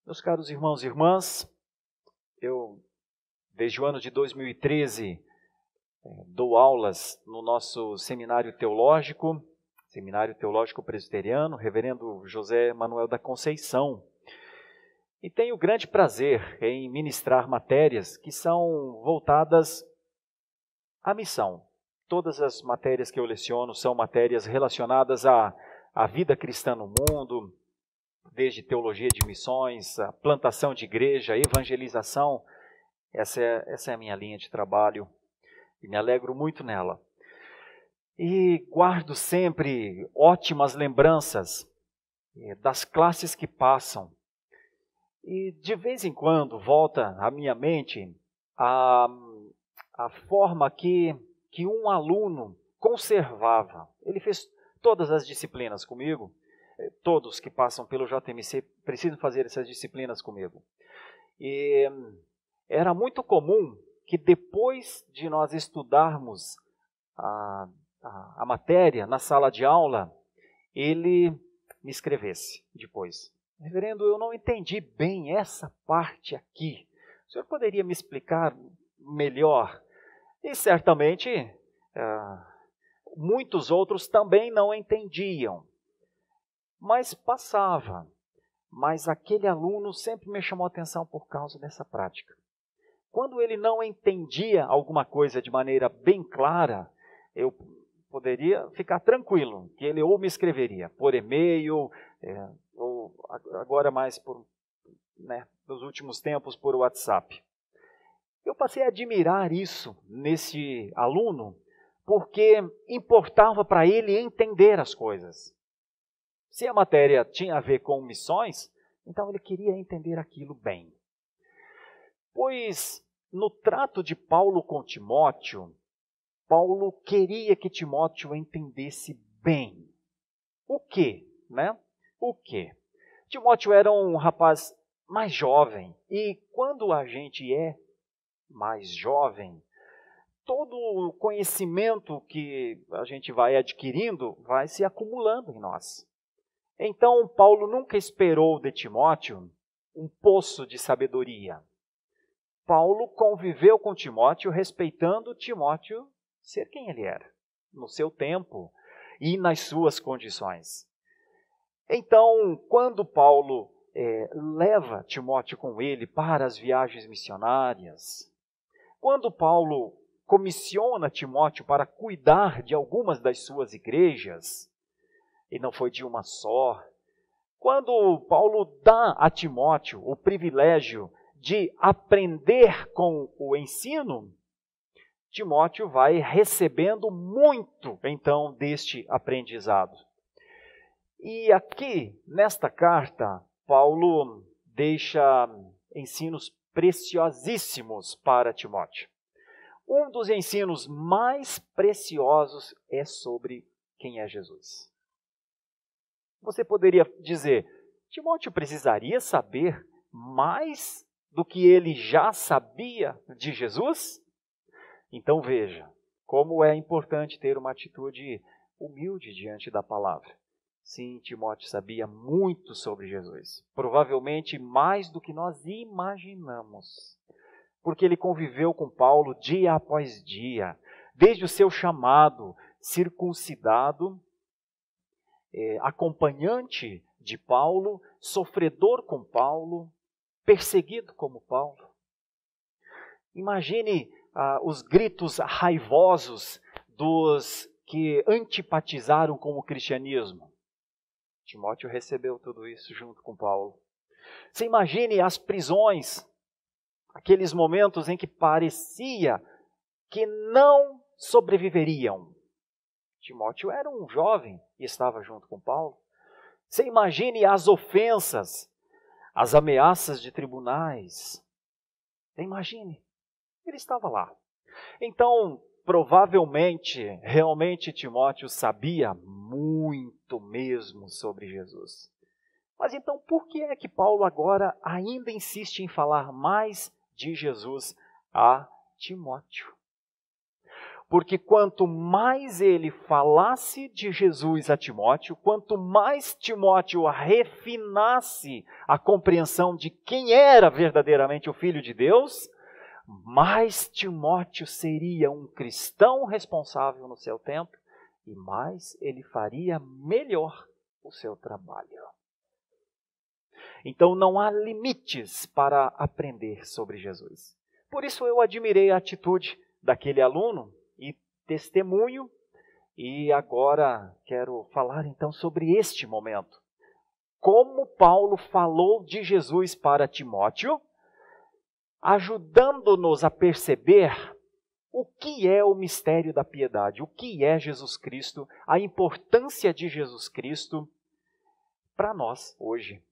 Meus caros irmãos e irmãs, eu, desde o ano de 2013, dou aulas no nosso Seminário Teológico Presbiteriano, Reverendo José Manuel da Conceição. E tenho grande prazer em ministrar matérias que são voltadas à missão. Todas as matérias que eu leciono são matérias relacionadas à vida cristã no mundo, desde teologia de missões, a plantação de igreja, evangelização. Essa é a minha linha de trabalho e me alegro muito nela. E guardo sempre ótimas lembranças das classes que passam. E de vez em quando volta à minha mente a forma que um aluno conservava. Ele fez todas as disciplinas comigo. Todos que passam pelo JMC precisam fazer essas disciplinas comigo. E era muito comum que depois de nós estudarmos a matéria na sala de aula, ele me escrevesse depois: Reverendo, eu não entendi bem essa parte aqui. O senhor poderia me explicar melhor? E certamente muitos outros também não entendiam. Mas passava. Mas aquele aluno sempre me chamou a atenção por causa dessa prática. Quando ele não entendia alguma coisa de maneira bem clara, eu poderia ficar tranquilo, que ele ou me escreveria por e-mail, ou agora mais nos últimos tempos por WhatsApp. Eu passei a admirar isso nesse aluno, porque importava para ele entender as coisas. Se a matéria tinha a ver com missões, então ele queria entender aquilo bem. Pois no trato de Paulo com Timóteo, Paulo queria que Timóteo entendesse bem. O quê? O quê? Timóteo era um rapaz mais jovem, e quando a gente é mais jovem, todo o conhecimento que a gente vai adquirindo vai se acumulando em nós. Então, Paulo nunca esperou de Timóteo um poço de sabedoria. Paulo conviveu com Timóteo respeitando Timóteo ser quem ele era, no seu tempo e nas suas condições. Então, quando Paulo leva Timóteo com ele para as viagens missionárias, quando Paulo comissiona Timóteo para cuidar de algumas das suas igrejas, e não foi de uma só. Quando Paulo dá a Timóteo o privilégio de aprender com o ensino, Timóteo vai recebendo muito, então, deste aprendizado. E aqui, nesta carta, Paulo deixa ensinos preciosíssimos para Timóteo. Um dos ensinos mais preciosos é sobre quem é Jesus. Você poderia dizer, Timóteo precisaria saber mais do que ele já sabia de Jesus? Então veja, como é importante ter uma atitude humilde diante da palavra. Sim, Timóteo sabia muito sobre Jesus, provavelmente mais do que nós imaginamos, porque ele conviveu com Paulo dia após dia, desde o seu chamado, circuncidado, acompanhante de Paulo, sofredor com Paulo, perseguido como Paulo. Imagine os gritos raivosos dos que antipatizaram com o cristianismo. Timóteo recebeu tudo isso junto com Paulo. Você imagine as prisões, aqueles momentos em que parecia que não sobreviveriam. Timóteo era um jovem e estava junto com Paulo. Você imagine as ofensas, as ameaças de tribunais. Imagine, ele estava lá. Então, provavelmente, realmente Timóteo sabia muito mesmo sobre Jesus. Mas então, por que é que Paulo agora ainda insiste em falar mais de Jesus a Timóteo? Porque quanto mais ele falasse de Jesus a Timóteo, quanto mais Timóteo refinasse a compreensão de quem era verdadeiramente o Filho de Deus, mais Timóteo seria um cristão responsável no seu tempo e mais ele faria melhor o seu trabalho. Então não há limites para aprender sobre Jesus. Por isso eu admirei a atitude daquele aluno e testemunho, e agora quero falar então sobre este momento. Como Paulo falou de Jesus para Timóteo, ajudando-nos a perceber o que é o mistério da piedade, o que é Jesus Cristo, a importância de Jesus Cristo para nós hoje.